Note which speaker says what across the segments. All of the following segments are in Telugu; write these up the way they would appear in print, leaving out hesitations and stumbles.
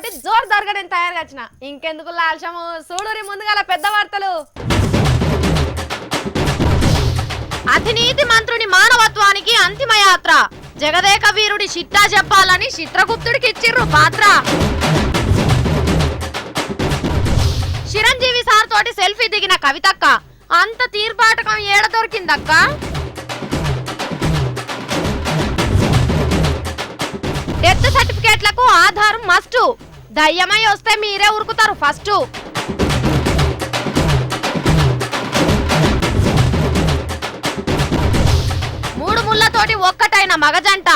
Speaker 1: తోటి జోరుదారుగా నేను తయారుగా వచ్చిన. ఇంకెందుకు లాల్చము, చూడురి ముందుగా పెద్ద వార్తలు. అతినీతి మంత్రుని మానవత్వానికి అంతిమ యాత్ర. జగదేక వీరుడి చిట్టా చెప్పాలని చిత్రగుప్తుడికి ఇచ్చిర్రు పాత్ర. చిరంజీవి సార్ తోటి సెల్ఫీ దిగిన కవితక్క. అంత తీర్పాటకం ఏడ దొరికిందక్క? డెత్ సర్టిఫికేట్లకు ఆధారం మస్ట్. దయ్యమై వస్తే మీరే ఉరుకుతారు ఫస్ట్. మూడు ముళ్ళతోటి ఒక్కటైన మగజంట.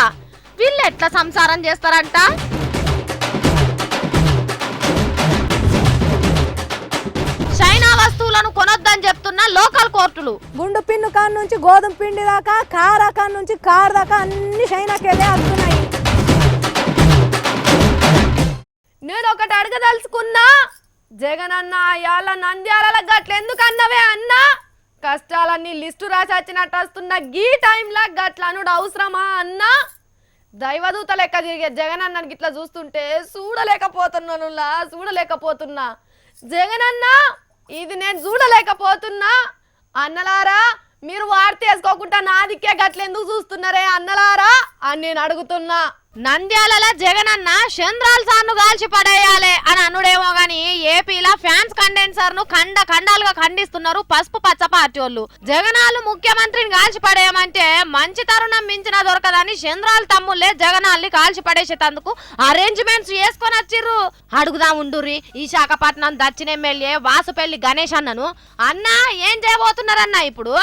Speaker 1: వీళ్ళు ఎట్లా సంసారం చేస్తారంట? చైనా వస్తువులను కొనొద్దని చెప్తున్న లోకల్ కోర్టులు.
Speaker 2: గుండు పిన్ను కాన్ నుంచి గోధుమ పిండి దాకా, కారా కాన్ నుంచి కార్ దాకా అన్ని చైనాకెళ్ళే వస్తున్నాయి.
Speaker 1: నేను ఒకటి అడగదలుచుకున్నా, జగన్ అన్న ఇవాళ నంద్యాల గట్లెందుకు అన్నవే అన్నా? కష్టాలన్నీ లిస్టు రాసి వచ్చినట్టు వస్తున్న గీ టైంలా గట్ల అనుడు అవసరమా అన్నా? దైవదూత లెక్క తిరిగే జగన్ అన్నకి ఇట్లా చూస్తుంటే చూడలేకపోతున్నా. జగన్ అన్న ఇది నేను చూడలేకపోతున్నా. అన్నలారా మీరు వార్త వేసుకోకుండా నా దిక్కే గట్లెందుకు చూస్తున్నారే అన్నలారా అని నేను అడుగుతున్నా. నంద్యాల జగనన్న చంద్రాల్ సార్ను కాల్చి పడేయాలి అని అనుడేమో గాని ఏపీలో ఫ్యాన్స్ కండెన్సర్ ను ఖండాలుగా ఖండిస్తున్నారు పసుపు పచ్చ పార్టీ వాళ్ళు. జగనాలు ముఖ్యమంత్రిని కాల్చి పడేయమంటే మంచి తరుణం మించిన దొరకదని చంద్రాల్ తమ్ముళ్లే జగనాల్ని కాల్చి పడేసేటందుకు అరేంజ్మెంట్స్ చేసుకొని వచ్చిర్రు. అడుగుదాం ఉండుర్రి విశాఖపట్నం దక్షిణ ఎమ్మెల్యే వాసుపల్లి గణేష్ అన్నను. అన్నా ఏం చేయబోతున్నారన్నా ఇప్పుడు?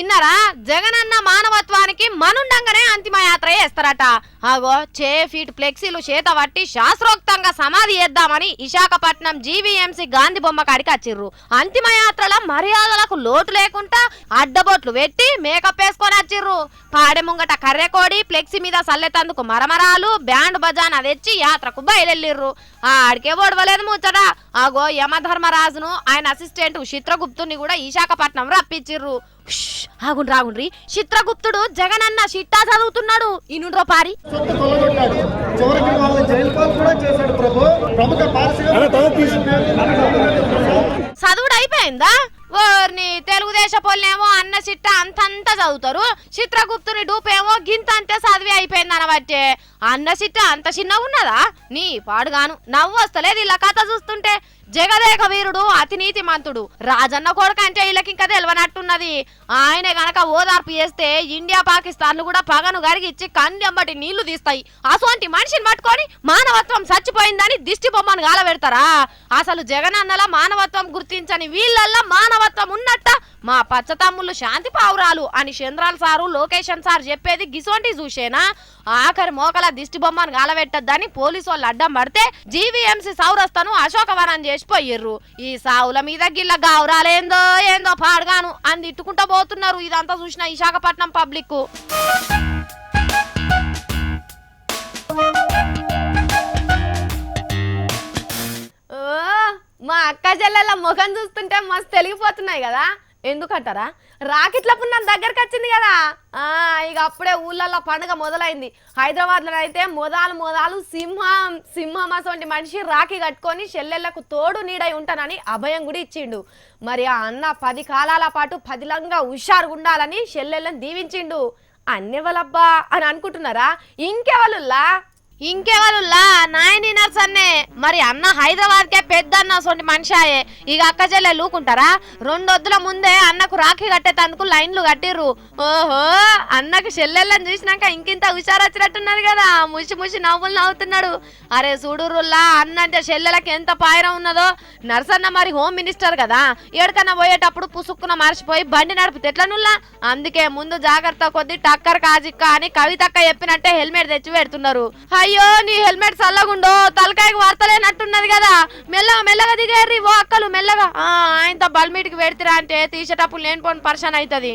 Speaker 1: ఇన్నరా జగనన్న మానవత్వానికి మనుండంగానే అంతిమ యాత్ర చేస్తారట. అగో ఫీట్ ఫ్లెక్సీలు చేత పట్టి శాస్త్రోక్తంగా సమాధి చేద్దామని విశాఖపట్నం జీవీఎంసీ గాంధీ బొమ్మ కాడికి వచ్చిర్రు. అంతిమ యాత్రల మర్యాదలకు లోటు లేకుండా అడ్డబొట్లు పెట్టి మేకప్ వేసుకొని వచ్చిర్రు. పాడె ముంగట కర్రెకోడి, ఫ్లెక్సీ మీద సల్లెతందుకు మరమరాలు, బ్యాండ్ బజానా తెచ్చి యాత్రకు బయలుదేరిర్రు. ఆడికే ఓడవలేదు ముచ్చట. అగో యమధర్మరాజును ఆయన అసిస్టెంట్ చిత్రగుప్తుని కూడా విశాఖపట్నం రప్పించిర్రు. ఆగుండ్రి చిత్రగుప్తుడు జగనన్న చిట్టా చదువుతున్నాడు. ఇనుండ్రో పారి. చదువుడు అయిపోయిందా? ఓర్ని తెలుగుదేశం పోలేమో అన్న చిట్ట అంతంతా చదువుతారు. చిత్రగుప్తుని డూపేమో గింత అంతే చదివి అయిపోయింది అనబట్టే. అన్న చిట్ట అంత చిన్నగా ఉన్నదా? నీ పాడుగాను నవ్వు వస్తలేదు ఇలా కథ చూస్తుంటే. జగదేక వీరుడు అతినీతి మంతుడు రాజన్న కొడుకు అంటే వీళ్ళకి ఇంకా తెలియనట్టున్నది. ఆయన గనక ఓదార్పు చేస్తే ఇండియా పాకిస్తాన్లు కూడా పగను గరిగిచ్చి కందెంబటి నీళ్లు తీస్తాయి. అసోంటి మనిషిని పట్టుకొని మానవత్వం చచ్చిపోయిందని దిష్టి బొమ్మను గాలబెడతారా? అసలు జగనన్నల మానవత్వం గుర్తించని వీళ్ళల్లా మానవత్వం ఉన్నట్ట మా పచ్చతమ్ముళ్ళు శాంతి పావురాలు అని చంద్రాల్ సారు లోకేషన్ సార్ చెప్పేది గిసోంటి చూసేనా? ఆఖరి మోకల దిష్టి బొమ్మను గాలబెట్టద్దని పోలీసు వాళ్ళు అడ్డం పడితే జీవీఎంసీ సౌరస్తను అశోకవనం చేసిపోయిర్రు. ఈ సావుల మీద గిల్ల గావురాలేందో ఏందో పాడుగాను అని తిట్టుకుంటూ పోతున్నారు. ఇదంతా చూసిన విశాఖపట్నం పబ్లిక్. మా అక్క చెల్లెల ముఖం చూస్తుంటే మస్తు తెలిగిపోతున్నాయి కదా. ఎందుకంటారా? రాకెట్ల పుణ్యం దగ్గరకు వచ్చింది కదా. ఇక అప్పుడే ఊళ్ళల్లో పండుగ మొదలైంది. హైదరాబాద్లో అయితే మొదలు సింహం అసోంటి మనిషి రాఖీ కట్టుకొని చెల్లెళ్లకు తోడు నీడై ఉంటానని అభయం కూడా ఇచ్చిండు. మరి ఆ అన్న 10 కాలాల పాటు పదిలంగా హుషారుగా ఉండాలని చెల్లెళ్ళని దీవించిండు. అన్నెవలబ్బా అని అనుకుంటున్నారా? ఇంకెవరులా నాయని నర్సన్నే. మరి అన్న హైదరాబాద్ కే పెద్ద అన్న సొంటి మనిషాయే. ఇక అక్క చెల్లె లూకుంటారా? 2 వద్దుల ముందే అన్నకు రాఖీ కట్టేటందుకు లైన్లు కట్టిర్రు. ఓహో అన్నకు చెల్లెళ్ళని చూసినాక ఇంకింత హుషారు వచ్చినట్టున్నది కదా. ముసి నవ్వులు నవ్వుతున్నాడు. అరే చూడురుల్లా అన్న అంటే చెల్లెలకి ఎంత పాయరం ఉన్నదో. నర్సన్న మరి హోమ్ మినిస్టర్ కదా, ఎక్కడికన్నా పోయేటప్పుడు పుసుక్కున మర్చిపోయి బండి నడిపితే ఎట్లనుల్లా. అందుకే ముందు జాగ్రత్త కొద్ది టక్కర్ కాజిక్క అని కవితక్క చెప్పినట్టే హెల్మెట్ తెచ్చి పెడుతున్నారు. అయ్యో నీ హెల్మెట్ చల్లగుండో తలకాయకు వార్తలేనట్టున్నది కదా. మెల్లగా దిగేర్రి ఓ అక్కలు మెల్లగా. ఆయనతో బల్మీటికి పెడతారా అంటే తీసేటప్పుడు లేనిపోని పర్సన్ అవుతుంది.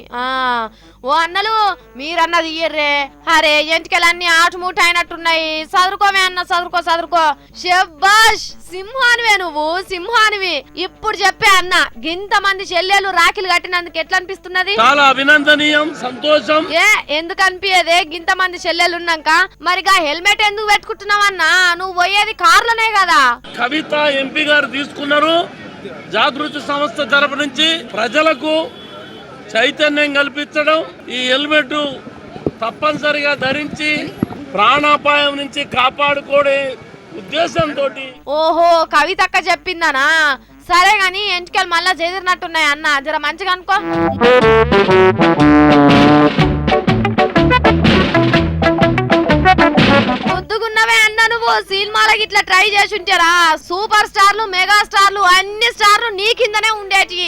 Speaker 1: ఓ అన్నలు మీరన్నది ఇయ్యర్రే. అరే ఎంటికలన్నీ ఆటుమూట అయినట్టున్నాయి. చదువుకోమే అన్న, చదువుకో. శబ్బాష్, సింహానివే నువ్వు, సింహానివి. ఇప్పుడు చెప్పే అన్న, గింతమంది చెల్లెలు రాఖీలు కట్టినందుకు ఎట్లా అనిపిస్తున్నది?
Speaker 3: చాలా అభినందనీయం, సంతోషం.
Speaker 1: ఎందుకు అనిపించదే గింతమంది చెల్లెలున్నాక? మరిగా హెల్మెట్ ఎందుకు పెట్టుకుంటున్నావన్నా? నువ్వు పోయేది కార్లోనే కదా.
Speaker 3: కవిత ఎంపీ గారు తీసుకున్నారు. జాగృతి సంస్థ తరపు నుంచి ప్రజలకు చైతన్యం కల్పించడం, ఈ హెల్మెట్ తప్పనిసరిగా ధరించి ప్రాణాపాయం నుంచి కాపాడుకోవడే ఉద్దేశంతో.
Speaker 1: ఓహో, కవితక్క చెప్పిందనా? సరే గాని ఎంటికలు మళ్ళా చెదిరినట్టున్నాయి అన్న, జర మంచిగా అనుకో. ముద్దుగున్నవే అన్న, నువ్వు సినిమాలకి ఇట్లా ట్రై చేసి ఉంటారా? సూపర్ స్టార్లు, మెగా స్టార్లు, అన్ని స్టార్లు నీ కిందనే ఉండేటి.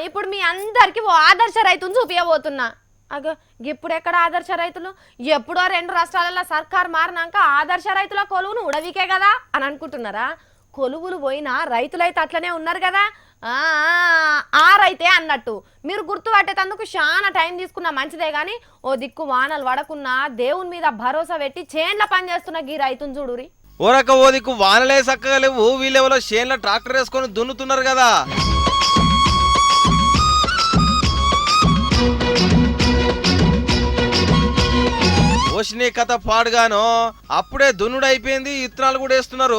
Speaker 1: ఇప్పుడు మీ అందరికి ఓ ఆదర్శ రైతును చూపించబోతున్నా. అగో ఇప్పుడు ఎక్కడ ఆదర్శ రైతులు? ఎప్పుడో 2 రాష్ట్రాలలో సర్కార్ మారినాక ఆదర్శ రైతుల కొలువును ఉడవికే కదా అని అనుకుంటున్నారా? కొలువులు పోయినా రైతులైతే అట్లనే ఉన్నారు కదా. ఆ రైతే అన్నట్టు మీరు గుర్తుపట్టేందుకు చాలా టైం తీసుకున్నా మంచిదే గాని, ఓ దిక్కు వానలు పడకున్నా దేవుని మీద భరోసా పెట్టి చేన్ల పని చేస్తున్న గీ రైతును చూడురి.
Speaker 4: ఓరక ఓ దిక్కు వానలే చక్కగా లేవు, వీళ్ళెవరో చేన్ల ట్రాక్టర్ వేసుకొని దున్నుతున్నారు కదా. ఓషిని కథ పాడుగాను అప్పుడే దున్నుడు అయిపోయింది, ఇత్తనాలు కూడా వేస్తున్నారు.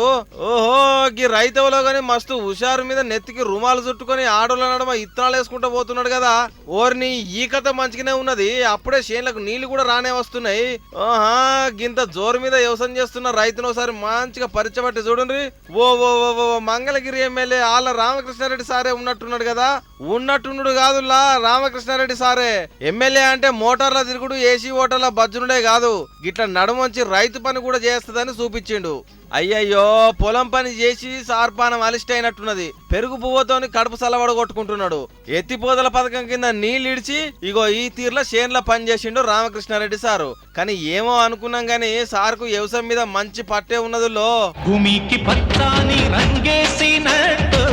Speaker 4: ఓహో, గీ రైతులో గాని మస్తు హుషారు మీద నెత్తికి రుమాలు చుట్టుకొని ఆడోళ్ళ నడమ ఇత్తనాలు వేసుకుంటూ పోతున్నాడు కదా. ఓర్ని ఈ కథ మంచిగానే ఉన్నది, అప్పుడే చేనులకు నీళ్లు కూడా రానే వస్తున్నాయి. ఓహా, గింత జోరు మీద వ్యవసాయం చేస్తున్న రైతును ఒకసారి మంచిగా పరిచయబట్టి చూడండి. ఓ ఓ ఓ మంగళగిరి ఎమ్మెల్యే ఆళ్ళ రామకృష్ణారెడ్డి సారే ఉన్నట్టున్నాడు కదా. ఉన్నట్టున్నాడు కాదులా, రామకృష్ణారెడ్డి సారే. ఎమ్మెల్యే అంటే మోటార్ల తిరుగుడు, ఏసీ ఓటర్ల బజ్జునుడే కాదు, గిట్ల నడుమంచి రైతు పని కూడా చేస్తుందని చూపించిండు. అయ్యయ్యో, పొలం పని చేసి సార్పానం అలిస్ట్ అయినట్టున్నది. పెరుగు పువ్వుతోని కడుపు సలవడ కొట్టుకుంటున్నాడు. ఎత్తిపోదల పథకం కింద నీళ్ళు ఇడిచి ఇగో ఈ తీర్ల చేన్ల పని చేసిండు రామకృష్ణారెడ్డి సారు. కానీ ఏమో అనుకున్నాం గాని సార్కు వ్యవసాయం మీద మంచి పట్టే ఉన్నదిలో.
Speaker 5: భూమికి పచ్చాని రంగేసినట్టు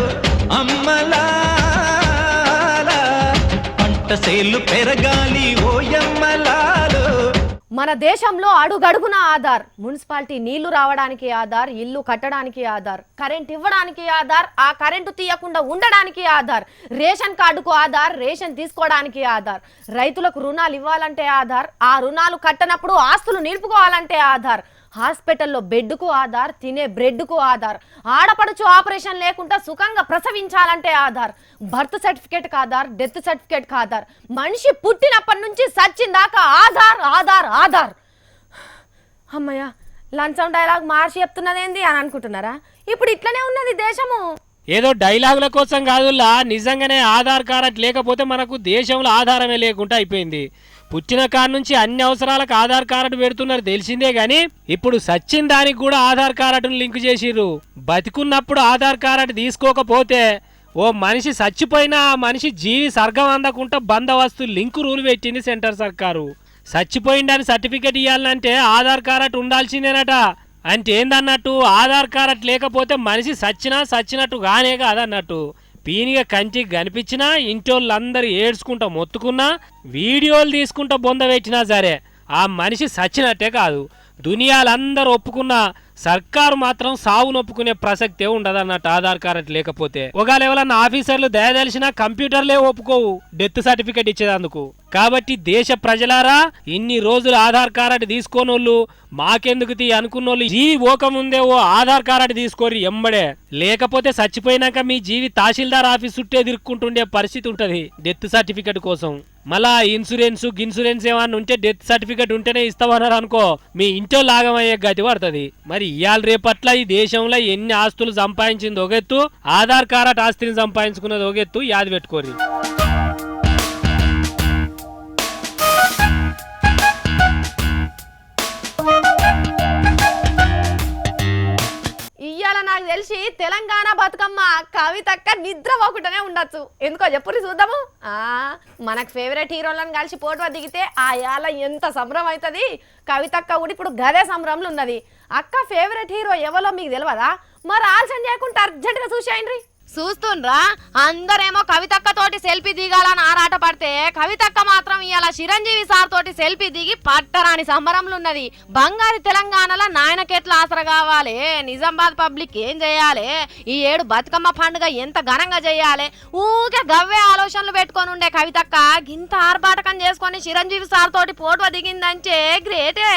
Speaker 5: అమ్మలా పంట సేలు పెరగాలి ఓయమ్మలాలు.
Speaker 1: మన దేశంలో అడుగడుగున ఆధార్. మున్సిపాలిటీ నీళ్లు రావడానికి ఆధార్, ఇల్లు కట్టడానికి ఆధార్, కరెంట్ ఇవ్వడానికి ఆధార్, ఆ కరెంటు తీయకుండా ఉండడానికి ఆధార్, రేషన్ కార్డుకు ఆధార్, రేషన్ తీసుకోవడానికి ఆధార్, రైతులకు రుణాలు ఇవ్వాలంటే ఆధార్, ఆ రుణాలు కట్టనప్పుడు ఆస్తులు నిలుపుకోవాలంటే ఆధార్, హాస్పిటల్లో బెడ్కు ఆధార్, తినే బ్రెడ్కు ఆధార్, ఆడపడుచు ఆపరేషన్ లేకుండా సుఖంగా ప్రసవించాలంటే ఆధార్, బర్త్ సర్టిఫికేట్కి ఆధార్, డెత్ సర్టిఫికేట్కి ఆధార్, మనిషి పుట్టినప్పటి నుంచి సచ్చిందాకా ఆధార్ ఆధార్ ఆధార్. అమ్మయ్య, లంచం డైలాగ్ మార్చి చెప్తున్నదేంది అని అనుకుంటున్నారా? ఇప్పుడు ఇట్లనే ఉన్నది దేశము.
Speaker 6: ఏదో డైలాగుల కోసం కాదులా, నిజంగానే ఆధార్ కార్డు లేకపోతే మనకు దేశంలో ఆధారమే లేకుండా అయిపోయింది. పుట్టిన కాడ నుంచి అన్ని అవసరాలకు ఆధార్ కార్డు పెడుతున్నారు తెలిసిందే గాని, ఇప్పుడు సచ్చిన దానికి కూడా ఆధార్ కార్డును లింక్ చేసిర్రు. బతికున్నప్పుడు ఆధార్ కార్డు తీసుకోకపోతే ఓ మనిషి చచ్చిపోయినా ఆ మనిషి జీవి సర్గం అందకుండా బందోబస్తు లింక్ రూల్ పెట్టింది సెంటర్ సర్కారు. చచ్చిపోయిందని సర్టిఫికెట్ ఇవ్వాలంటే ఆధార్ కార్డు ఉండాల్సిందేనట. అంటే ఏందన్నట్టు, ఆధార్ కార్డు లేకపోతే మనిషి సచ్చినట్టు గానే కాదన్నట్టు. పీనిగా కంటికి కనిపించినా ఇంటోళ్ళందరూ ఏడ్చుకుంటా మొత్తుకున్నా, వీడియోలు తీసుకుంటా బొంద పెట్టినా సరే ఆ మనిషి సచ్చినట్టే కాదు. దునియాలందరూ ఒప్పుకున్నా సర్కారు మాత్రం సావును ఒప్పుకునే ప్రసక్తే ఉండదన్నట్టు ఆధార్ కార్డు లేకపోతే. ఒకవేళ ఎవరన్నా ఆఫీసర్లు దయదలిసినా కంప్యూటర్లే ఒప్పుకోవు డెత్ సర్టిఫికేట్ ఇచ్చేదందుకు. కాబట్టి దేశ ప్రజలారా, ఇన్ని రోజులు ఆధార్ కార్డు తీసుకోనోళ్ళు మాకెందుకు అనుకున్నోళ్ళు జీవి పోకముందే ఓ ఆధార్ కార్డు తీసుకోరి ఎంబడే. లేకపోతే చచ్చిపోయినాక మీ జీవి తహసీల్దార్ ఆఫీస్ చుట్టే తిరుక్కుంటుండే పరిస్థితి ఉంటది డెత్ సర్టిఫికేట్ కోసం. మళ్ళా ఇన్సూరెన్స్ ఏమన్నా ఉంటే డెత్ సర్టిఫికేట్ ఉంటేనే ఇస్తామన్నారు అనుకో, మీ ఇంట్లో లాగమయ్యే గతి పడుతుంది. మరి ఇవాళ రేపట్ల ఈ దేశంలో ఎన్ని ఆస్తులు సంపాదించింది ఒగెత్తు, ఆధార్ కార్డు ఆస్తిని సంపాదించుకున్నది ఒగెత్తు, యాది పెట్టుకోరి.
Speaker 1: ఇయ్యాల నాకు తెలిసి తెలంగాణ బతుకమ్మ కవితక్క నిద్ర పోకుండానే ఉండొచ్చు. ఎందుకో చెప్పుర్రి చూద్దాము. మనకు ఫేవరెట్ హీరోలను కలిసి ఫోటో దిగితే ఆ యాల ఎంత సంబరం అవుతుంది. కవితక్క కూడా ఇప్పుడు గదే సంబరంలో ఉన్నది. అక్క ఫేవరెట్ హీరో ఎవరో మీకు తెలియదా? మరి ఆలస్యం చేయకుండా అర్జెంటుగా చూసేయండి. చూస్తుండ్రా, అందరేమో కవితక్క తోటి సెల్ఫీ దిగాలని ఆరాట పడితే కవితక్క మాత్రం ఇవాళ చిరంజీవి సార్ తోటి సెల్ఫీ దిగి పట్టరాని సంబరంలో ఉన్నది. బంగారు తెలంగాణలో నాయనకెట్లా ఆసర కావాలి, నిజామాబాద్ పబ్లిక్ ఏం చేయాలి, ఈ ఏడు బతుకమ్మ పండుగ ఎంత ఘనంగా చేయాలి, ఊకే గవ్వే ఆలోచనలు పెట్టుకొని ఉండే కవితక్క గింత ఆర్భాటకం చేసుకొని చిరంజీవి సార్ తోటి ఫోటో దిగిందంటే గ్రేటే.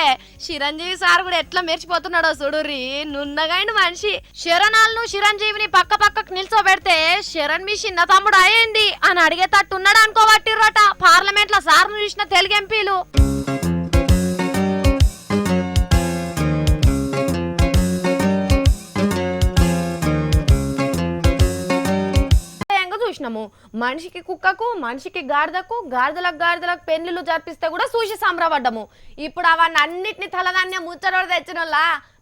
Speaker 1: చిరంజీవి సార్ కూడా ఎట్లా మెరిచిపోతున్నాడో చూడుర్రి, నున్నగైన మనిషి. శరణాలను చిరంజీవిని పక్క పక్కకు నిల్చో పెడితే శరణ్ మీ చిన్న తమ్ముడు అయ్యింది అని అడిగేటట్టున్నాడు అనుకోబట్టిర్రట పార్లమెంట్ లో సార్ను చూసిన తెలుగు ఎంపీలు. చూసినాము మనిషికి కుక్కకు, మనిషికి గాడిదకు, గాడిదలకు పెళ్లిళ్ళు జరిపిస్తే కూడా చూసి సంబరపడ్డము. ఇప్పుడు అవన్నీ అన్నిటిని తలధాన్యం ముచ్చట తెచ్చినోళ్ళ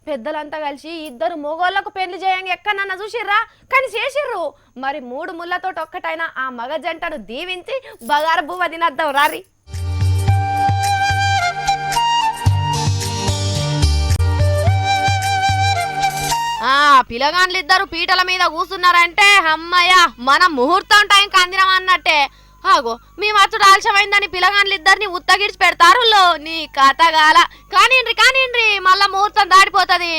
Speaker 1: పెద్దలంతా కలిసి ఇద్దరు మొగోళ్లకు పెళ్లి చేయంగా ఎక్కడన్నా చూసిర్రా? కానీ చేసిర్రు. మరి 3 ముళ్ళతో ఒక్కటైనా ఆ మగ జంటను దీవించి బగారు బువ్వ తినద్దాం రారి. పిల్లగాన్లు ఇద్దరు పీటల మీద కూర్చున్నారంటే అమ్మయ్య మనం ముహూర్తం టైంకి అందినాం అన్నట్టే. ఆగో మీ మచ్చుడు ఆలస్యమైందని పిల్లగాన్లు ఇద్దరిని ఉత్తగిడిచి పెడతారు. నీ కథగాల కానిండ్రి మళ్ళా ముహూర్తం దాటిపోతుంది.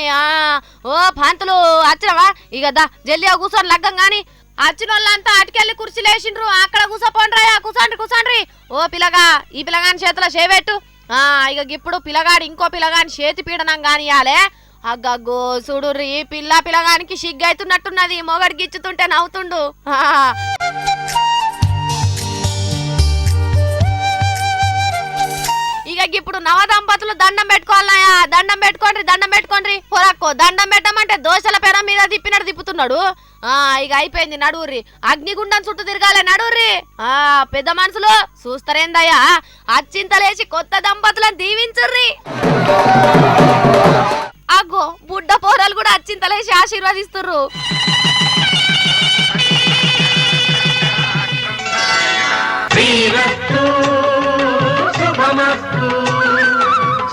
Speaker 1: ఓ పంతులు వచ్చినవా? ఇక దా జల్దిగా కూర్చొని లగ్గం గాని. వచ్చిన వాళ్ళంతా అటుకెళ్ళి కుర్చీలు వేసిండ్రు, అక్కడ కూర్చోపోండ్రయ్యా, కూర్చోండ్రి. ఓ పిల్లగా ఈ పిల్లగాని చేతిలో చేపెట్టు. ఇక ఇప్పుడు పిల్లగాడు ఇంకో పిల్లగాని చేతి పీడనం కానియాలే. అగ్గో చూడుర్రి, పిల్లగానికి సిగ్గైతున్నట్టున్నది, మొగడికి ఇచ్చుతుంటే నవ్వుతుండు. ఇక ఇప్పుడు నవ దంపతులు దండం పెట్టుకోవాలయా, దండం పెట్టుకోండి. పొరక్కో దండం పెట్టమంటే దోశల పెర మీద తిప్పినట్టు తిప్పుతున్నాడు. ఇక అయిపోయింది, నడువుర్రి. అగ్నిగుండం చుట్టూ తిరగాలి, నడువుర్రి. పెద్ద మనుషులు చూస్తారేందయ్యా, అచ్చింతలేసి కొత్త దంపతులను దీవించుర్రి. అగ్గో బుడ్డ పోరలు కూడా అచ్చింతలేసి ఆశీర్వదిస్తుర్రు.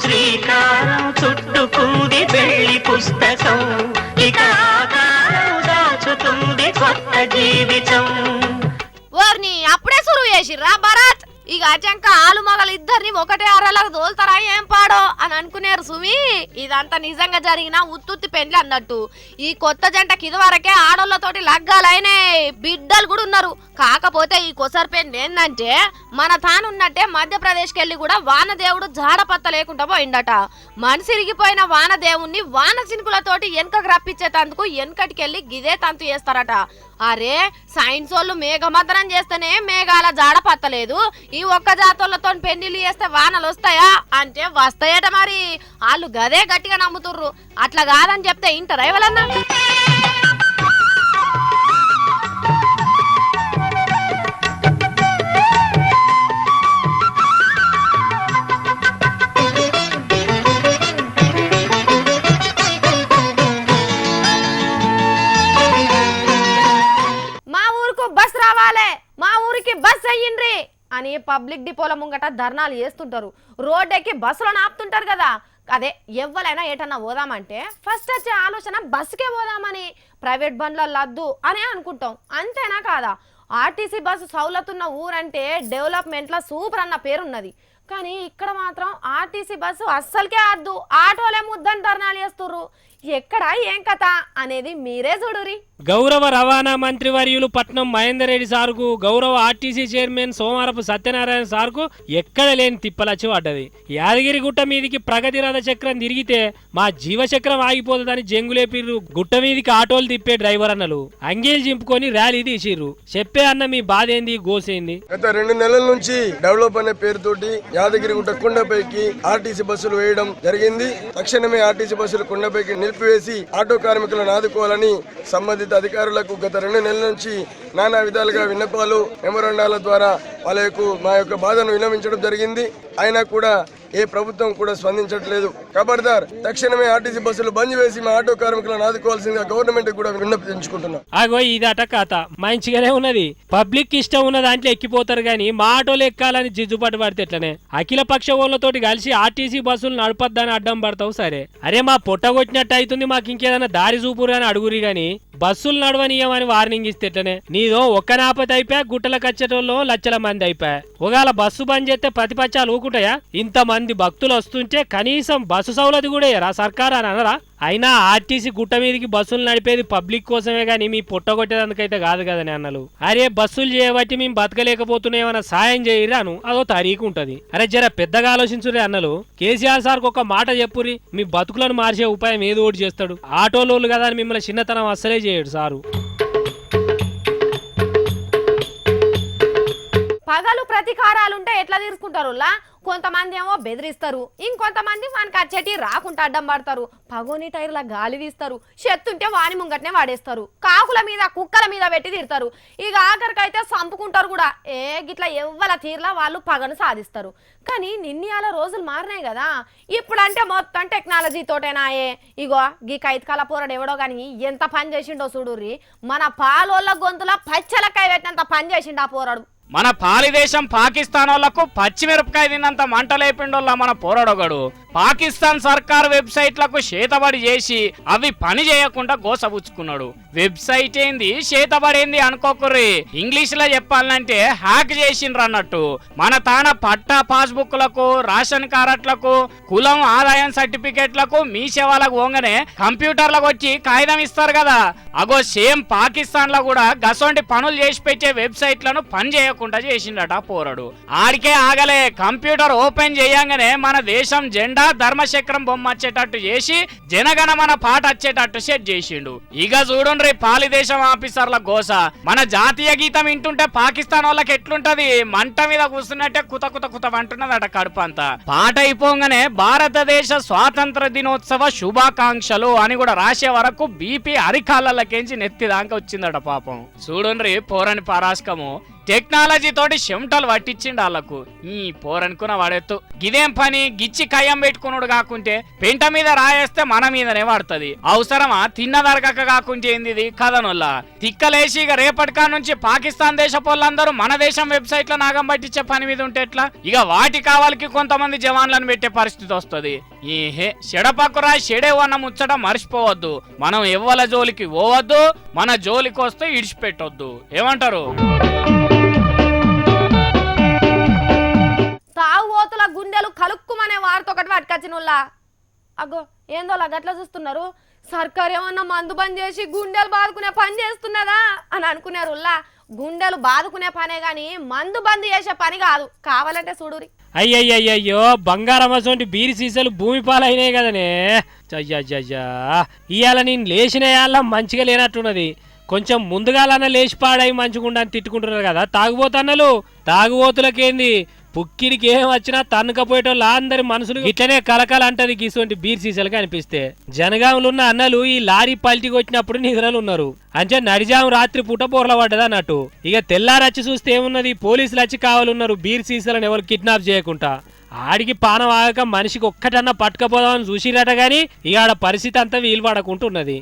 Speaker 5: శ్రీకారం చుట్టుకుంది పెళ్లి పుస్తకం, ఇక దాచుతుంది కొత్త జీవితం.
Speaker 1: ఓర్ని అప్పుడే సురువు చేసిర్రా భరత్. ఇక అచంక ఆలు మగలు ఇద్దరిని ఒకటే అర్రలకు దోల్తారా ఏం పాడో అని అనుకునేరు సుమి. ఇదంతా నిజంగా జరిగిన ఉత్తుత్తి పెండ్లి అన్నట్టు. ఈ కొత్త జంటకి ఇదివరకే ఆడోళ్లతోటి లగ్గాలైనాయి, బిడ్డలు కూడా ఉన్నారు. కాకపోతే ఈ కొసరి పెండ్లి ఏందంటే మన తానున్నట్టే మధ్యప్రదేశ్కి వెళ్ళి కూడా వానదేవుడు జాడపత్త లేకుండా పోయిండట. మనసిరిగిపోయిన వానదేవుణ్ణి వాన చినుకులతోటి వెనకకు రప్పించేటందుకు వెనకటికెళ్ళి గిదే తంతు చేస్తారట. అరే సైన్స్ వాళ్ళు మేఘమద్రం చేస్తేనే మేఘాల జాడపత్తలేదు, ఈ ఒక్క జాతోళ్లతో పెళ్లిళ్ళు చేస్తే వానలు వస్తాయా అంటే వస్తాయట. మరి వాళ్ళు గదే గట్టిగా నమ్ముతుర్రు. అట్లా కాదని చెప్తే ఇంటరా ఎవరన్నా? మా ఊరుకు బస్ రావాలే, మా ఊరికి బస్ అయ్యిండ్రి అని పబ్లిక్ డిపోల ముంగట ధర్నాలు చేస్తుంటారు. రోడ్డెక్కి బస్సులను ఆపుతుంటారు కదా. అదే ఎవ్వరైనా ఏటన్నా పోదామంటే ఫస్ట్ వచ్చే ఆలోచన బస్సుకే పోదామని, ప్రైవేట్ బండ్ల లద్దు అనే అనుకుంటాం. అంతేనా కాదా? ఆర్టీసీ బస్సు సౌలతున్న ఊరంటే డెవలప్మెంట్లో సూపర్ అన్న పేరున్నది. కానీ ఇక్కడ మాత్రం ఆర్టీసీ బస్సు అస్సలకే అద్దు, ఆటోలే ముద్దని ధర్నాలు చేస్తుర్రు. ఎక్కడ ఏం కథ అనేది మీరే చూడురి.
Speaker 6: గౌరవ రవాణా మంత్రి వర్యులు పట్నం మహేందర్ రెడ్డి సార్కు, గౌరవ ఆర్టీసీ చైర్మన్ సోమారపు సత్యనారాయణ సార్కు ఎక్కడ లేని తిప్పలచ్చి పడ్డది. యాదగిరి గుట్ట మీదికి ప్రగతి రథ చక్రం తిరిగితే మా జీవచక్రం ఆగిపోతుందని జంగులేపిర్రు గుట్ట మీదికి ఆటోలు తిప్పే డ్రైవర్ అన్నలు. అంగీలు చింపుకొని ర్యాలీ తీసిర్రు. చెప్పే అన్న మీ బాధ ఏంది, గోసేంది?
Speaker 7: గత 2 నెలల నుంచి డెవలప్ అనే పేరుతోటి యాదగిరి గుట్ట కొండపైకి ఆర్టీసీ బస్సులు వేయడం జరిగింది. తక్షణమే ఆర్టీసీ బస్సులు కొండపైకి నిలిపివేసి ఆటో కార్మికులను ఆదుకోవాలని సంబంధిత అధికారులకు గత 2 నెలల నుంచి నానా విధాలుగా విన్నపాలు, మెమోరాండాల ద్వారా మా యొక్క బాధను విన్నవించడం జరిగింది. అయినా కూడా ఏ ప్రభుత్వం కూడా స్పందించట్లేదు. ఖబర్దార్, తక్షణమే ఆర్టీసీ బస్సులు బంద్ చేసి మా ఆటో కార్మికులను ఆదుకోవాల్సిందిగా గవర్నమెంట్ కూడా విన్నపించుకుంటున్నాం.
Speaker 6: అగో ఇదట కథ మంచిగానే ఉన్నది. పబ్లిక్ ఇష్టం ఉన్న దాంట్లో ఎక్కిపోతారు గాని మా ఆటోలు ఎక్కాలని జిజ్జుపాటు పడితే ఎట్లనే? అఖిల పక్ష ఓళ్ళతోటి కలిసి ఆర్టీసీ బస్సులు నడపద్దని అడ్డం పడతావు సరే. అరే మా పొట్టగొట్టినట్టు అవుతుంది, మాకు ఇంకేదైనా దారి చూపురు అని అడుగురి గాని బస్సులు నడవనీయమని వార్నింగ్ ఇస్తే ఎట్లనే? నీదో ఒక్క నాపతి అయిపోయా, గుట్టలకు వచ్చేటోళ్ళు లక్షల మంది అయిపోయా. ఒకవేళ బస్సు బంద్ చేస్తే ప్రతిపక్షాలు ఊకుంటాయా? ఇంతమంది భక్తులు వస్తుంటే కనీసం బస్సు సౌలతి కూడా ఎరా సర్కార్ అని అనరా? అయినా ఆర్టీసీ గుట్ట మీదకి బస్సులు నడిపేది పబ్లిక్ కోసమే గానీ మీ పొట్టగొట్టేదందుకైతే కాదు కదని అన్నలు. అరే బస్సులు చేయబట్టి మేము బతకలేకపోతున్నాయేమన్నా సాయం చేయరాను, అదో తరీకు ఉంటది. అరే జర పెద్దగా ఆలోచించురే అన్నలు. కేసీఆర్ సార్ ఒక మాట చెప్పురి, మీ బతుకులను మార్చే ఉపాయం ఏదో ఒకటి చేస్తాడు. ఆటోలోళ్ళు కదా అని మిమ్మల్ని చిన్నతనం అస్సలే చేయడు సారు.
Speaker 1: పగలు ప్రతీకారాలుంటే ఎట్లా తీసుకుంటారు? కొంతమంది ఏమో బెదిరిస్తారు, ఇంకొంతమంది వానికి అచ్చేటి రాకుండా అడ్డం పడతారు. పగోని టైర్ల గాలి వీస్తారు, చెత్తుంటే వాని ముంగట్నే వాడేస్తారు. కాకుల మీద కుక్కల మీద పెట్టి తిడతారు. ఇక ఆఖరికైతే సంపుకుంటారు కూడా. గిట్లా ఎవ్వల తీర్లా వాళ్ళు పగను సాధిస్తారు. కానీ నిన్నయాల రోజులు మారినాయి కదా, ఇప్పుడంటే మొత్తం టెక్నాలజీ తోటేనాయే. ఇగో గీ కైతకాల పోరాడు ఎవడో గాని ఎంత పని చేసిండో చూడుర్రి. మన పాలోళ్ళ గొంతుల పచ్చలకాయ పెట్టినంత పని చేసిండు ఆ పోరాడు.
Speaker 8: మన పాలి దేశం పాకిస్తాన్ వాళ్లకు పచ్చిమిరపకాయ తిన్నంత మంట లేపిండోళ్ళ మన పోరాడొగడు. పాకిస్తాన్ సర్కార్ వెబ్సైట్లకు చేతబడి చేసి అవి పని చేయకుండా గోసబుచ్చుకున్నాడు. వెబ్సైట్ ఏంది చేతబడేంది అనుకోకుర్రి, ఇంగ్లీష్ లో చెప్పాలంటే హ్యాక్ చేసిండ్రు అన్నట్టు. మన తాన పట్టా పాస్బుక్లకు, రేషన్ కార్డులకు, కులం ఆదాయం సర్టిఫికెట్లకు మీ సేవలకు పోగానే కంప్యూటర్లకు వచ్చి కాగితం ఇస్తారు కదా, అగో సేమ్ పాకిస్తాన్ లో కూడా గసొంటి పనులు చేసి పెట్టే వెబ్సైట్లను పని చేయకుండా చేసిండట పోరాడు. ఆడికే ఆగలే, కంప్యూటర్ ఓపెన్ చేయంగానే మన దేశం జెండా ధర్మచక్రం బొమ్మ వచ్చేటట్టు చేసి జనగణమన పాట వచ్చేటట్టు సెట్ చేసిండు. ఇక చూడుండ్రి పాలిదేశం ఆఫీసర్ల గోస. మన జాతీయ గీతం వింటుంటే పాకిస్తాన్ వాళ్ళకి ఎట్లుంటది? మంట మీద కూర్చున్నట్టే కుత కుత కుత అంటున్నదట కడుపంతా. పాట అయిపోగానే భారతదేశ స్వాతంత్ర దినోత్సవ శుభాకాంక్షలు అని కూడా రాసే వరకు బీపీ అరికాళ్ళకేంచి నెత్తిదాకా వచ్చిందట పాపం. చూడుండ్రి పోరని పరాస్కము. టెక్నాలజీ తోటి చెమటలు పట్టించిండు వాళ్ళకు. ఈ పోరనుకున్న వాడెత్తు గిదేం పని, గిచ్చి కయ్యం పెట్టుకున్నాడు కాకుంటే పెంట మీద రాయేస్తే మన మీదనే పడుతుంది. అవసరమా? తిన్నదరగక కాకుంటే ఏంది కథనుల్లా తిక్కలేసి ఇక రేపటికా నుంచి పాకిస్తాన్ దేశ పోళ్ళందరూ మన దేశం వెబ్సైట్ లో నాగం పట్టించే పని మీద ఉంటే ఎట్లా? ఇక వాటి కావాలకి కొంతమంది జవాన్లను పెట్టే పరిస్థితి వస్తుంది. ఏహే చెడపక్కురా చెడేవన్న ముచ్చట మర్చిపోవద్దు. మనం ఎవ్వల జోలికి పోవద్దు, మన జోలికి వస్తే ఇడిచిపెట్టొద్దు. ఏమంటారు?
Speaker 1: తాగుబోతుల గుండెలు కలుక్కుమనే వారితో ఒకటి పట్టుకొచ్చినుల్లా. అగ్గో ఏందోలా గట్లా చూస్తున్నారు? సర్కారు ఏమన్నా మందు బంద్ చేసి గుండెలు బాదుకునే పని చేస్తున్నదా అని అనుకున్నారుల్లా. గుండెలు బాదుకునే పనే గాని మందు బంద్ చేసే పని కాదు. కావాలంటే చూడురి.
Speaker 6: అయ్యయ్యయ్యో బంగారం అసోంటి బీరి సీసాలు భూమి పాలైనాయి కదనే. అయ్యయ్యా ఇవాళ నేను లేచిన వాళ్ళ మంచిగా లేనట్టున్నది. కొంచెం ముందుగాలన్నా లేచి పాడై మంచిగుండా అని తిట్టుకుంటున్నారు కదా తాగుబోతన్నలు. తాగుబోతులకేంది పుక్కిరికి ఏం వచ్చినా తన్నుకపోయేటోళ్ళు అందరి మనసులు ఇట్లనే కలకల అంటది గీసోంటి బీర్ సీసాలు కనిపిస్తే. జనగాములు ఉన్న అన్నలు ఈ లారీ పల్టికి వచ్చినప్పుడు నిద్రలు ఉన్నారు. అంటే నడిజాము రాత్రి పూట బోర్ల పడ్డది అన్నట్టు. ఇక తెల్లారచ్చి చూస్తే ఏమున్నది, పోలీసులు వచ్చి కావాలన్నారు బీర్ సీసాలను ఎవరు కిడ్నాప్ చేయకుండా. ఆడికి పానం ఆగక మనిషికి ఒక్కటన్నా పట్టుకపోదామని చూసిరట గాని ఇక ఆడ పరిస్థితి అంతా వీలు పడకుంటున్నది.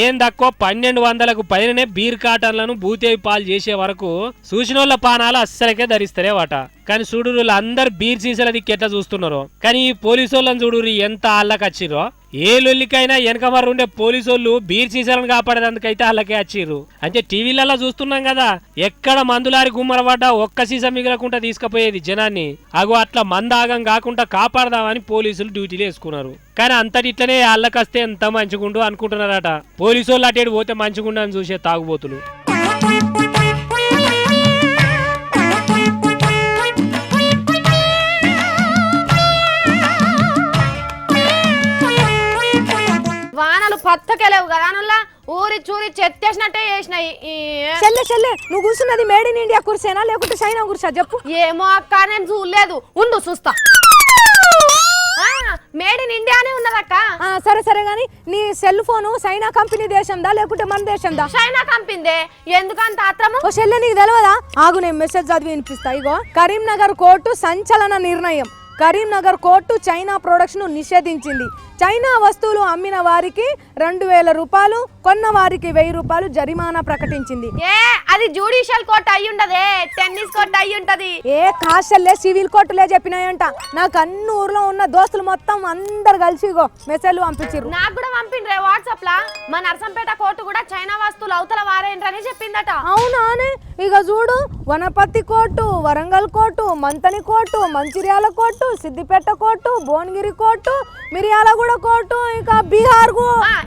Speaker 6: ఏం తక్కువ 1200కు పైననే బీర్ కాటన్లను భూతేవి పాలు చేసే వరకు చూసినోళ్ళ పానాలు అస్సలకే ధరిస్తారే వాట. కానీ చూడురు అందరు బీర్ సీసాల దిక్కు ఎట్లా చూస్తున్నారు. కానీ ఈ పోలీసు వాళ్ళని చూడురు ఎంత అల్లకచ్చిరో. ఏ లొల్లికైనా వెనక మరి ఉండే పోలీసు వాళ్ళు బీర్ సీసాలను కాపాడేందుకైతే అల్లకే వచ్చిర్రు. అంటే టీవీలలో చూస్తున్నాం కదా, ఎక్కడ మందులారి గుమ్మరపడ్డా ఒక్క సీసా మిగలకుండా తీసుకుపోయేది జనాన్ని. అగో అట్లా మందాగం కాకుండా కాపాడదామని పోలీసులు డ్యూటీలు వేసుకున్నారు. కానీ అంతటి ఇట్లనే అల్లకస్తే ఎంత మంచిగుండు అనుకుంటున్నారట. పోలీసు వాళ్ళు అటేడు పోతే మంచిగుండు అని చూసే తాగుబోతులు.
Speaker 1: వానలు పత్తకెలేవు కదా నుల్లా, ఊరి చూరి చెత్తేసినట్టే చేసినాయి.
Speaker 2: చెల్లె నువ్వు కూర్చున్నది మేడ్ ఇన్ ఇండియా కుర్సేనా లేకుంటే చైనా కుర్సా చెప్పు?
Speaker 1: ఏమో అక్క నేను చూడలేదు, ఉండు చూస్తా. మేడ్ ఇన్ ఇండియానే ఉన్నదక్క.
Speaker 2: సరే గాని నీ సెల్ ఫోను చైనా కంపెనీ దేశందా లేకుంటే మన దేశందా?
Speaker 1: China company. ఎందుకంత ఆత్రము?
Speaker 2: ఓ చెల్లె నీకు తెలియదా? ఆగు నేను మెసేజ్ చదివి వినిపిస్తా. ఇగో కరీంనగర్ కోర్టు సంచలన నిర్ణయం. కరీంనగర్ కోర్టు చైనా ప్రొడక్ట్స్ ను నిషేధించింది. చైనా వస్తువులు అమ్మిన వారికి 2000 రూపాయలు, కొన్న వారికి 1000 రూపాయలు జరిమానా ప్రకటించింది.
Speaker 1: అది జ్యుడిషియల్ కోర్టు అయి ఉండదే, టెన్నిస్ కోర్టు అయి ఉంటది.
Speaker 2: కాశల్లే సివిల్ కోర్టులే చెప్పినాయంట. నాకు అన్ని ఊర్లో ఉన్న దోస్తులు మొత్తం అందరు కలిసి మెసేజ్లు పంపించారు.
Speaker 1: నాకు కూడా పంపిండ్రే వాట్సాప్ లా. మా నర్సంపేట కోర్టు కూడా చైనా వస్తువులు అవతల వారేంటని చెప్పిందట.
Speaker 2: అవునానే, ఇక చూడు, Wanaparthy court, Warangal court, Manthani court, Mancherial court, Siddipet court, Bhuvanagiri court, Miryalaguda court, ఇక బీహార్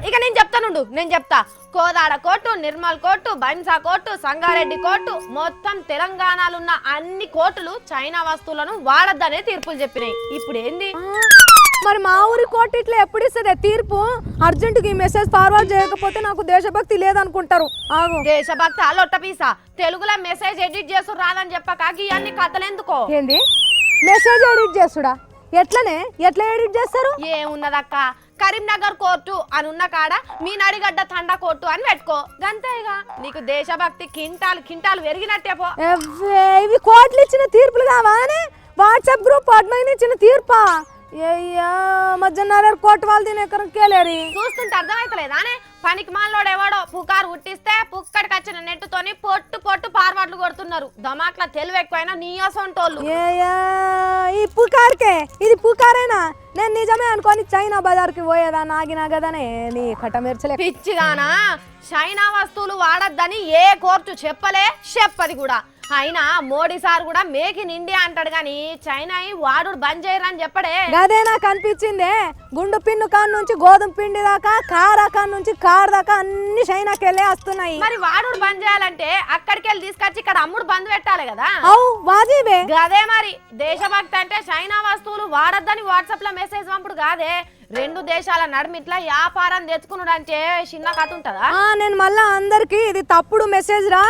Speaker 1: ఇక నేను చెప్తానుండు, నేను చెప్తా. Kodad court, Nirmal court, Bhainsa court, Sangareddy court, మొత్తం తెలంగాణలో ఉన్న అన్ని కోర్టులు చైనా వస్తువులను వాడద్దనే తీర్పులు చెప్పినాయి. ఇప్పుడు ఏంది
Speaker 2: మరి మా ఊరి కోర్టు ఇట్లా ఎప్పుడు ఇస్తుంది తీర్పు? అర్జెంట్ గా ఈ మెసేజ్ ఫార్వర్డ్ చేయకపోతే నాకు దేశభక్తి లేదనుకుంటారు.
Speaker 1: దేశభక్తి లొట్టపీసా, తెలుగులో మెసేజ్ ఎడిట్ చేసు రాదని చెప్పక ఇవన్నీ కథలెందుకో.
Speaker 2: ఏంది మెసేజ్ ఎడిట్ చేసుడా? ఎట్లా ఎడిట్ చేస్తారు?
Speaker 1: ఏమున్నదక్క, కరీంనగర్ కోర్టు అని ఉన్న కాడ మీ నడిగడ్డ తండా కోర్టు అని పెట్టుకో, గంతేగా. నీకు దేశభక్తి కింటాలు పెరిగినట్టే పో.
Speaker 2: ఇవి కోర్టులు ఇచ్చిన తీర్పులు కావాలని వాట్సాప్ గ్రూప్ అడ్మైన్ ఇచ్చిన తీర్పా? మధ్యన్నర కోర్టు వాళ్ళు దీని ఎక్కడికెళ్ళారు.
Speaker 1: చూస్తుంటే అర్థమైతలేదానే? పనికి మాలోడు ఎవడో పుకారు పుట్టిస్తే పుక్కడికి వచ్చిన నెట్టుతోని పొట్టు ఫార్వర్డ్లు కొడుతున్నారు. దమాక్ల తెలివి ఎక్కువైనా నీయోసంటోళ్ళు.
Speaker 2: ఈ పుకార్కే ఇది పుకారేనా? నేను నిజమే అనుకోని చైనా బజార్కి పోయేదా నాగినా కదనే నీ కట్టమెర్చలే.
Speaker 1: పిచ్చిదానా, చైనా వస్తువులు వాడద్దని ఏ కోర్టు చెప్పది కూడా. అయినా మోడీ సార్ కూడా మేక్ ఇన్ ఇండియా అంటాడు గాని చైనా వాడు బంద్ చేయరని చెప్పడే.
Speaker 2: అదే నాకు అనిపించిందే. గుండు పిన్ను కాన్ నుంచి గోధుమ పిండి దాకా, కారా కాన్ నుంచి కార్ దాకా అన్ని చైనాకి వెళ్ళే వస్తున్నాయి.
Speaker 1: మరి వాడు బంద్ చేయాలంటే అక్కడికి వెళ్ళి తీసుకొచ్చి ఇక్కడ అమ్ముడు బంద్ పెట్టాలి కదా.
Speaker 2: వాజీబే.
Speaker 1: అదే మరి దేశభక్తి అంటే చైనా వస్తువులు వాడద్దని వాట్సాప్ లో మెసేజ్ పంపుడు కాదే. రెండు దేశాల నడుమిట్లా వ్యాపారం తెచ్చుకున్నాడు అంటే చిన్న కథ ఉంటదా?
Speaker 2: నేను మళ్ళా అందరికి ఇది తప్పుడు మెసేజ్ రా,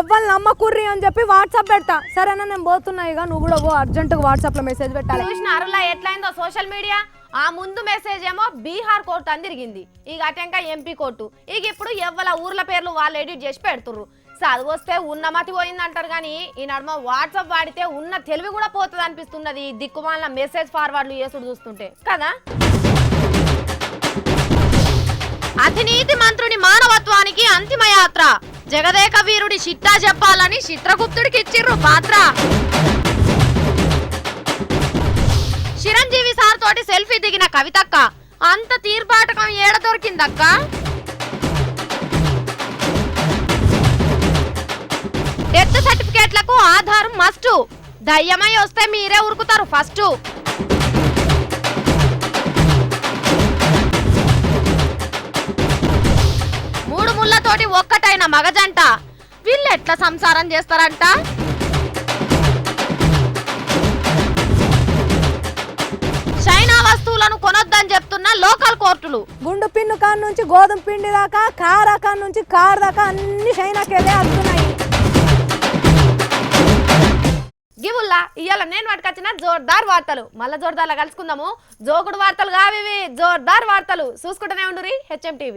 Speaker 2: ఎవ్వరు నమ్మకుర్రి అని చెప్పి వాట్సాప్ పెడతా. సరేనా, నేను పోతున్నా. ఇక నువ్వు కూడా అర్జెంట్ గా వాట్సాప్ లో మెసేజ్ పెట్టాలి.
Speaker 1: చూసిన అరులా ఎట్లయిందో సోషల్ మీడియా. ఆ ముందు మెసేజ్ ఏమో బీహార్ కోర్టు అని తిరిగింది, ఇక అటెంకా ఎంపీ కోర్టు. ఇక ఇప్పుడు ఎవ్వల ఊర్ల పేర్లు వాళ్ళు ఎడిట్ చేసి పెడుతుర్రు. చదువు వస్తే ఉన్నమతి పోయింది అంటారు కానీ ఈ నడుమ వాట్సాప్ వాడితే ఉన్న తెలివి కూడా పోతుంది అనిపిస్తున్నది. దిక్కుమాలిన మెసేజ్ ఫార్వర్డ్లు చేసుడు చూస్తుంటే కదా. అతినీతి మంత్రుని మానవత్వానికి అంతిమ యాత్ర. జగదేక వీరుడి చిట్టా చెప్పాలని చిత్రగుప్తుడికి ఇచ్చిర్రు పాత్ర. చిరంజీవి సార్ తోటి సెల్ఫీ దిగిన కవితక్క, అంత తీర్పాటకం ఏడ దొరికిందక్క? డెత్ సర్టిఫికేట్లకు ఆధారం మస్టు, దయ్యమై వస్తే మీరే ఉరుకుతారు ఫస్ట్. మూడు ముళ్ళతోటి ఒక్కటైన మగజంట, వీళ్ళు ఎట్లా సంసారం చేస్తారంట? చైనా వస్తువులను కొనొద్దని చెప్తున్న లోకల్ కోర్టులు.
Speaker 2: గుండు పిన్ను కాన్ నుంచి గోధుమ పిండి దాకా, కారా కాన్ నుంచి కార్ దాకా అన్ని చైనాకి వెళ్ళే వస్తున్నాయి.
Speaker 1: గివుల్లా ఇవాళ నేను పట్టుకొచ్చిన జోర్దార్ వార్తలు. మళ్ళా జోర్దార్లా కలుసుకుందాము. జోకుడు వార్తలు కావివి, జోర్దార్ వార్తలు. చూసుకుంటూనే ఉండురి HM TV.